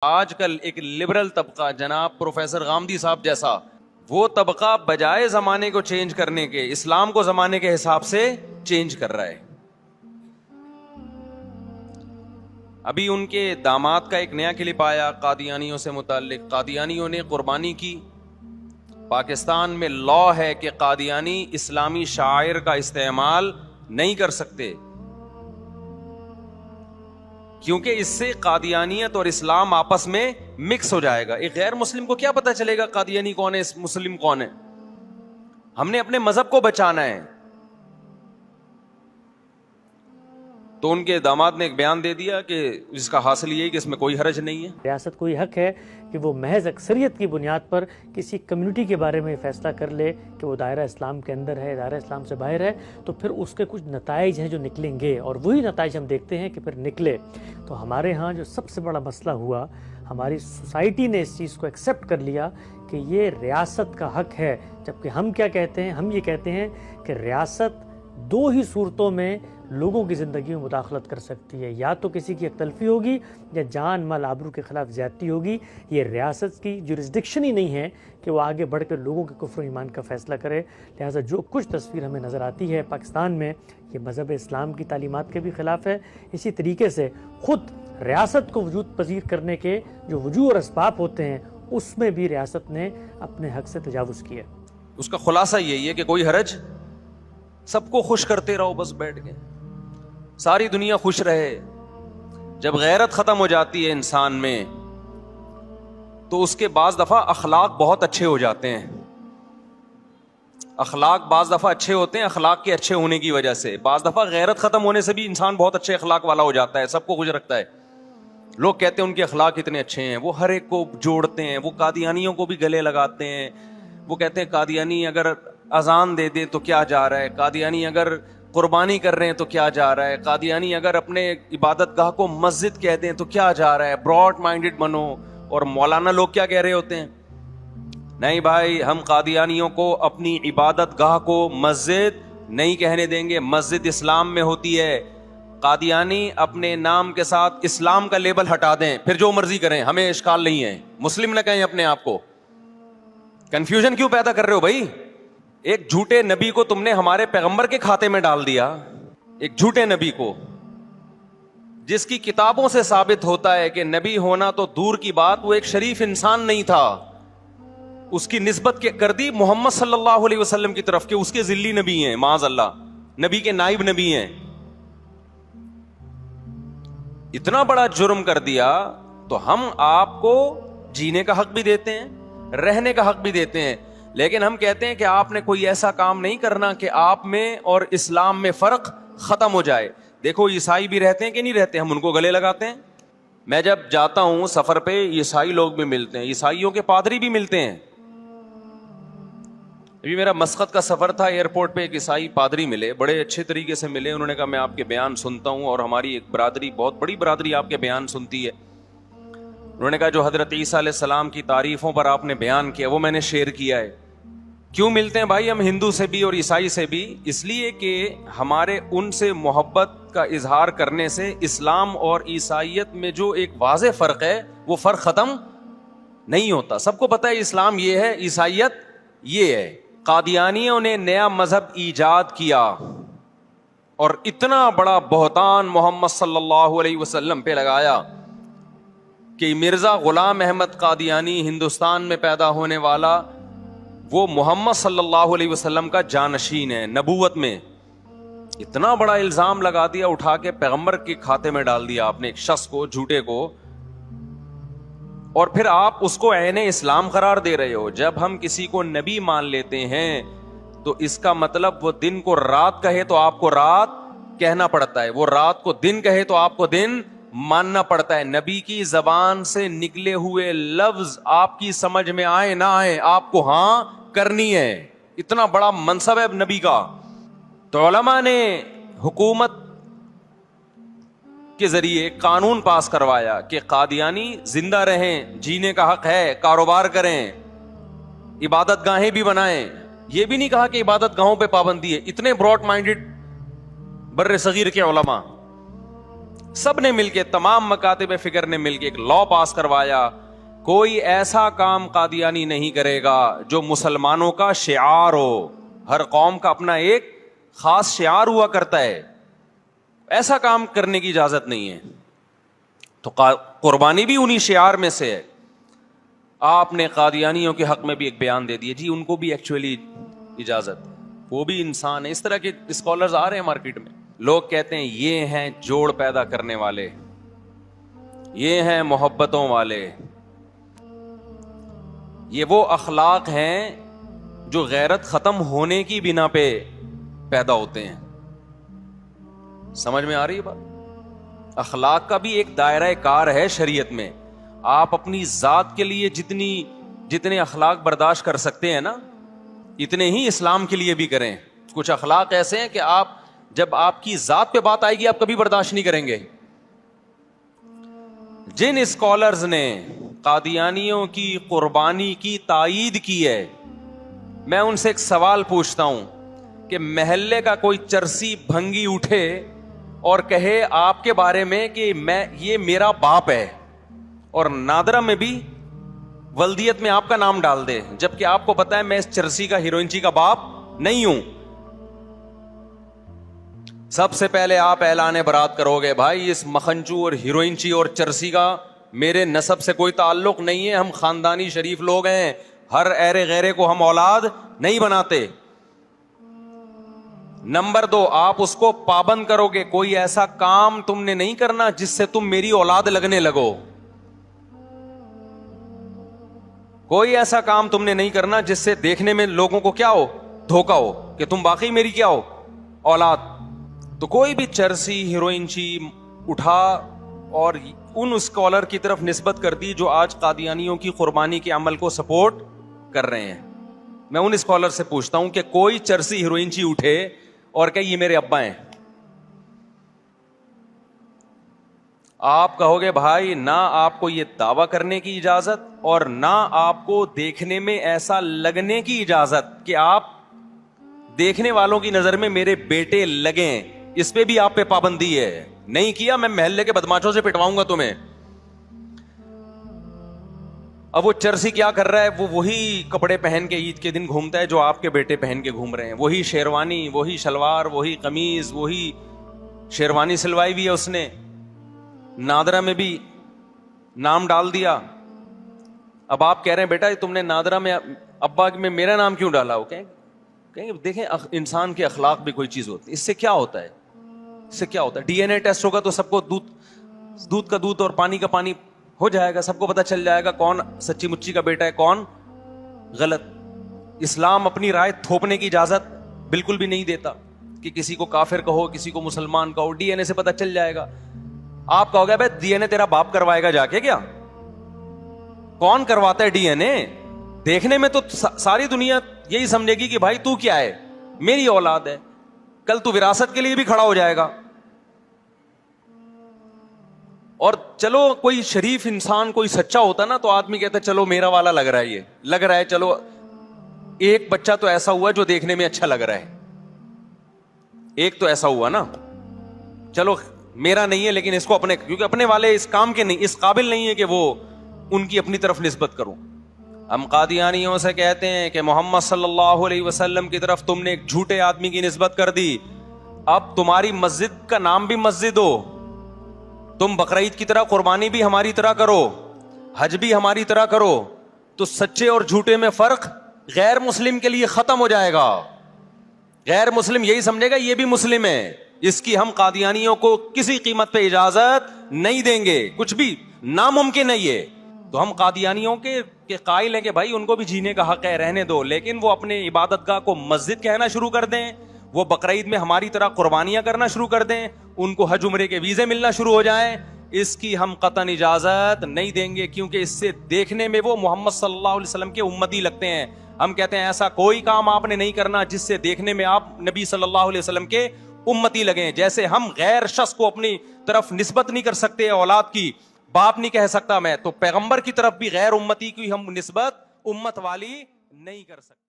آج کل ایک لبرل طبقہ جناب پروفیسر غامدی صاحب جیسا، وہ طبقہ بجائے زمانے کو چینج کرنے کے اسلام کو زمانے کے حساب سے چینج کر رہا ہے. ابھی ان کے داماد کا ایک نیا کلپ آیا قادیانیوں سے متعلق. قادیانیوں نے قربانی کی. پاکستان میں لا ہے کہ قادیانی اسلامی شاعر کا استعمال نہیں کر سکتے، کیونکہ اس سے قادیانیت اور اسلام آپس میں مکس ہو جائے گا. ایک غیر مسلم کو کیا پتا چلے گا قادیانی کون ہے مسلم کون ہے؟ ہم نے اپنے مذہب کو بچانا ہے. تو ان کے داماد نے ایک بیان دے دیا کہ اس کا حاصل یہ ہے کہ اس میں کوئی حرج نہیں ہے. ریاست کو یہ حق ہے کہ وہ محض اکثریت کی بنیاد پر کسی کمیونٹی کے بارے میں فیصلہ کر لے کہ وہ دائرہ اسلام کے اندر ہے، دائرہ اسلام سے باہر ہے، تو پھر اس کے کچھ نتائج ہیں جو نکلیں گے، اور وہی نتائج ہم دیکھتے ہیں کہ پھر نکلے. تو ہمارے ہاں جو سب سے بڑا مسئلہ ہوا، ہماری سوسائٹی نے اس چیز کو ایکسیپٹ کر لیا کہ یہ ریاست کا حق ہے. جبکہ ہم کیا کہتے ہیں؟ ہم یہ کہتے ہیں کہ ریاست دو ہی صورتوں میں لوگوں کی زندگی میں مداخلت کر سکتی ہے، یا تو کسی کی یک تلفی ہوگی یا جان مال آبرو کے خلاف زیادتی ہوگی. یہ ریاست کی جورسڈکشن ہی نہیں ہے کہ وہ آگے بڑھ کر لوگوں کے کفر و ایمان کا فیصلہ کرے. لہٰذا جو کچھ تصویر ہمیں نظر آتی ہے پاکستان میں، یہ مذہب اسلام کی تعلیمات کے بھی خلاف ہے. اسی طریقے سے خود ریاست کو وجود پذیر کرنے کے جو وجوہ اور اسباب ہوتے ہیں، اس میں بھی ریاست نے اپنے حق سے تجاوز کیا. اس کا خلاصہ یہی ہے کہ کوئی حرج، سب کو خوش کرتے رہو بس بیٹھ کے، ساری دنیا خوش رہے. جب غیرت ختم ہو جاتی ہے انسان میں تو اس کے بعض دفعہ اخلاق بہت اچھے ہو جاتے ہیں. اخلاق بعض دفعہ اچھے ہوتے ہیں اخلاق کے اچھے ہونے کی وجہ سے. بعض دفعہ غیرت ختم ہونے سے بھی انسان بہت اچھے اخلاق والا ہو جاتا ہے، سب کو خوش رکھتا ہے. لوگ کہتے ہیں ان کے اخلاق اتنے اچھے ہیں، وہ ہر ایک کو جوڑتے ہیں. وہ قادیانیوں کو بھی گلے لگاتے ہیں. وہ کہتے ہیں قادیانی اگر اذان دے دے تو کیا جا رہا ہے، قادیانی اگر قربانی کر رہے ہیں تو کیا جا رہا ہے، قادیانی اگر اپنے عبادت گاہ کو مسجد کہہ دیں تو کیا جا رہا ہے. براڈ مائنڈڈ بنو. اور مولانا لوگ کیا کہہ رہے ہوتے ہیں؟ نہیں بھائی، ہم قادیانیوں کو اپنی عبادت گاہ کو مسجد نہیں کہنے دیں گے، مسجد اسلام میں ہوتی ہے. قادیانی اپنے نام کے ساتھ اسلام کا لیبل ہٹا دیں، پھر جو مرضی کریں، ہمیں اشکال نہیں ہے. مسلم نہ کہیں اپنے آپ کو. کنفیوژن کیوں پیدا کر رہے ہو بھائی؟ ایک جھوٹے نبی کو تم نے ہمارے پیغمبر کے کھاتے میں ڈال دیا. ایک جھوٹے نبی کو، جس کی کتابوں سے ثابت ہوتا ہے کہ نبی ہونا تو دور کی بات، وہ ایک شریف انسان نہیں تھا. اس کی نسبت کر دی محمد صلی اللہ علیہ وسلم کی طرف کہ اس کے ذلی نبی ہیں، معاذ اللہ، نبی کے نائب نبی ہیں. اتنا بڑا جرم کر دیا تو ہم آپ کو جینے کا حق بھی دیتے ہیں، رہنے کا حق بھی دیتے ہیں، لیکن ہم کہتے ہیں کہ آپ نے کوئی ایسا کام نہیں کرنا کہ آپ میں اور اسلام میں فرق ختم ہو جائے. دیکھو عیسائی بھی رہتے ہیں کہ نہیں رہتے، ہم ان کو گلے لگاتے ہیں. میں جب جاتا ہوں سفر پہ، عیسائی لوگ بھی ملتے ہیں، عیسائیوں کے پادری بھی ملتے ہیں. ابھی میرا مسقط کا سفر تھا، ایئرپورٹ پہ ایک عیسائی پادری ملے، بڑے اچھے طریقے سے ملے. انہوں نے کہا میں آپ کے بیان سنتا ہوں اور ہماری ایک برادری، بہت بڑی برادری آپ کے بیان سنتی ہے. انہوں نے کہا جو حضرت عیسیٰ علیہ السلام کی تعریفوں پر آپ نے بیان کیا وہ میں نے شیئر کیا ہے. کیوں ملتے ہیں بھائی ہم ہندو سے بھی اور عیسائی سے بھی؟ اس لیے کہ ہمارے ان سے محبت کا اظہار کرنے سے اسلام اور عیسائیت میں جو ایک واضح فرق ہے وہ فرق ختم نہیں ہوتا. سب کو پتہ ہے اسلام یہ ہے، عیسائیت یہ ہے. قادیانیوں نے نیا مذہب ایجاد کیا اور اتنا بڑا بہتان محمد صلی اللہ علیہ وسلم پہ لگایا کہ مرزا غلام احمد قادیانی ہندوستان میں پیدا ہونے والا، وہ محمد صلی اللہ علیہ وسلم کا جانشین ہے نبوت میں. اتنا بڑا الزام لگا دیا، اٹھا کے پیغمبر کے کھاتے میں ڈال دیا آپ نے ایک شخص کو، جھوٹے کو، اور پھر آپ اس کو عین اسلام قرار دے رہے ہو. جب ہم کسی کو نبی مان لیتے ہیں تو اس کا مطلب وہ دن کو رات کہے تو آپ کو رات کہنا پڑتا ہے، وہ رات کو دن کہے تو آپ کو دن ماننا پڑتا ہے. نبی کی زبان سے نکلے ہوئے لفظ آپ کی سمجھ میں آئے نہ آئے آپ کو ہاں کرنی ہے. اتنا بڑا منصب ہے نبی کا. تو علماء نے حکومت کے ذریعے ایک قانون پاس کروایا کہ قادیانی زندہ رہیں، جینے کا حق ہے، کاروبار کریں، عبادت گاہیں بھی بنائیں. یہ بھی نہیں کہا کہ عبادت گاہوں پہ پابندی ہے. اتنے براڈ مائنڈڈ بر صغیر کے علماء. سب نے مل کے, تمام مکاتب فکر نے مل کے ایک لا پاس کروایا, کوئی ایسا کام قادیانی نہیں کرے گا جو مسلمانوں کا شعار ہو. ہر قوم کا اپنا ایک خاص شعار ہوا کرتا ہے, ایسا کام کرنے کی اجازت نہیں ہے. تو قربانی بھی انہی شعار میں سے ہے. آپ نے قادیانیوں کے حق میں بھی ایک بیان دے دیا, جی ان کو بھی ایکچولی اجازت, وہ بھی انسان ہے. اس طرح کے اسکالرز آ رہے ہیں مارکیٹ میں. لوگ کہتے ہیں یہ ہیں جوڑ پیدا کرنے والے, یہ ہیں محبتوں والے, یہ وہ اخلاق ہیں جو غیرت ختم ہونے کی بنا پہ پیدا ہوتے ہیں. سمجھ میں آ رہی ہے بات؟ اخلاق کا بھی ایک دائرہ کار ہے شریعت میں. آپ اپنی ذات کے لیے جتنے اخلاق برداشت کر سکتے ہیں نا, اتنے ہی اسلام کے لیے بھی کریں. کچھ اخلاق ایسے ہیں کہ آپ جب آپ کی ذات پہ بات آئے گی آپ کبھی برداشت نہیں کریں گے. جن اسکالرز نے قادیانیوں کی قربانی کی تائید کی ہے, میں ان سے ایک سوال پوچھتا ہوں کہ محلے کا کوئی چرسی بھنگی اٹھے اور کہے آپ کے بارے میں کہ یہ میرا باپ ہے, اور نادرہ میں بھی ولدیت میں آپ کا نام ڈال دے, جبکہ آپ کو پتا ہے میں اس چرسی کا, ہیروئنچی کا باپ نہیں ہوں, سب سے پہلے آپ اعلان برات کرو گے بھائی اس مکھنچو اور ہیروئنچی اور چرسی کا میرے نسب سے کوئی تعلق نہیں ہے, ہم خاندانی شریف لوگ ہیں, ہر ایرے غیرے کو ہم اولاد نہیں بناتے. نمبر 2, آپ اس کو پابند کرو گے کوئی ایسا کام تم نے نہیں کرنا جس سے تم میری اولاد لگنے لگو, کوئی ایسا کام تم نے نہیں کرنا جس سے دیکھنے میں لوگوں کو کیا ہو, دھوکا ہو کہ تم واقعی میری کیا ہو, اولاد. تو کوئی بھی چرسی ہیروئنچی اٹھا اور ان اسکالر کی طرف نسبت کر دی جو آج قادیانیوں کی قربانی کے عمل کو سپورٹ کر رہے ہیں. میں ان اسکالر سے پوچھتا ہوں کہ کوئی چرسی ہیروئنچی اٹھے اور کہ یہ میرے ابا ہیں, آپ کہو گے بھائی نہ آپ کو یہ دعویٰ کرنے کی اجازت اور نہ آپ کو دیکھنے میں ایسا لگنے کی اجازت کہ آپ دیکھنے والوں کی نظر میں میرے بیٹے لگیں, اس پہ بھی آپ پہ پابندی ہے. نہیں کیا میں محلے کے بدماشوں سے پٹواؤں گا تمہیں. اب وہ چرسی کیا کر رہا ہے, وہ وہی کپڑے پہن کے عید کے دن گھومتا ہے جو آپ کے بیٹے پہن کے گھوم رہے ہیں, وہی شیروانی, وہی شلوار, وہی قمیض, وہی شیروانی سلوائی بھی ہے اس نے, نادرہ میں بھی نام ڈال دیا. اب آپ کہہ رہے ہیں بیٹا تم نے نادرہ میں ابا میں میرا نام کیوں ڈالا؟ وہ کہیں دیکھیں انسان کے اخلاق بھی کوئی چیز ہوتی ہے. اس سے کیا ہوتا ہے, اس سے کیا ہوتا ہے, ڈی این اے ٹیسٹ ہوگا تو سب کو دودھ کا دودھ اور پانی کا پانی ہو جائے گا, سب کو پتہ چل جائے گا کون سچی مچی کا بیٹا ہے کون غلط. اسلام اپنی رائے تھوپنے کی اجازت بالکل بھی نہیں دیتا کہ کسی کو کافر کہو کسی کو مسلمان کہو, ڈی این اے سے پتہ چل جائے گا. آپ کہو گے بھائی ڈی این اے تیرا باپ کروائے گا جا کے, کیا کون کرواتا ہے ڈی این اے؟ دیکھنے میں تو ساری دنیا یہی سمجھے گی کہ بھائی تو کیا ہے, میری اولاد ہے, کل تو وراثت کے لیے بھی کھڑا ہو جائے گا. اور چلو کوئی شریف انسان کوئی سچا ہوتا نا تو آدمی کہتا ہے چلو میرا والا لگ رہا ہے, یہ لگ رہا ہے, چلو ایک بچہ تو ایسا ہوا جو دیکھنے میں اچھا لگ رہا ہے, ایک تو ایسا ہوا نا, چلو میرا نہیں ہے لیکن اس کو اپنے, کیونکہ اپنے والے اس کام کے نہیں, اس قابل نہیں ہے کہ وہ ان کی اپنی طرف نسبت کروں. ہم قادیانیوں سے کہتے ہیں کہ محمد صلی اللہ علیہ وسلم کی طرف تم نے ایک جھوٹے آدمی کی نسبت کر دی, اب تمہاری مسجد کا نام بھی مسجد ہو, تم بقرعید کی طرح قربانی بھی ہماری طرح کرو, حج بھی ہماری طرح کرو, تو سچے اور جھوٹے میں فرق غیر مسلم کے لیے ختم ہو جائے گا. غیر مسلم یہی سمجھے گا یہ بھی مسلم ہے, اس کی ہم قادیانیوں کو کسی قیمت پہ اجازت نہیں دیں گے, کچھ بھی ناممکن ہے یہ. تو ہم قادیانیوں کے قائل ہیں کہ بھائی ان کو بھی جینے کا حق ہے, رہنے دو, لیکن وہ اپنے عبادت گاہ کو مسجد کہنا شروع کر دیں, وہ بقرعید میں ہماری طرح قربانیاں کرنا شروع کر دیں, ان کو حج عمرے کے ویزے ملنا شروع ہو جائیں, اس کی ہم قطعاً اجازت نہیں دیں گے, کیونکہ اس سے دیکھنے میں وہ محمد صلی اللہ علیہ وسلم کے امتی لگتے ہیں. ہم کہتے ہیں ایسا کوئی کام آپ نے نہیں کرنا جس سے دیکھنے میں آپ نبی صلی اللہ علیہ وسلم کے امتی لگیں. جیسے ہم غیر شخص کو اپنی طرف نسبت نہیں کر سکتے, اولاد کی باپ نہیں کہہ سکتا میں, تو پیغمبر کی طرف بھی غیر امتی کی ہم نسبت امت والی نہیں کر سکتے.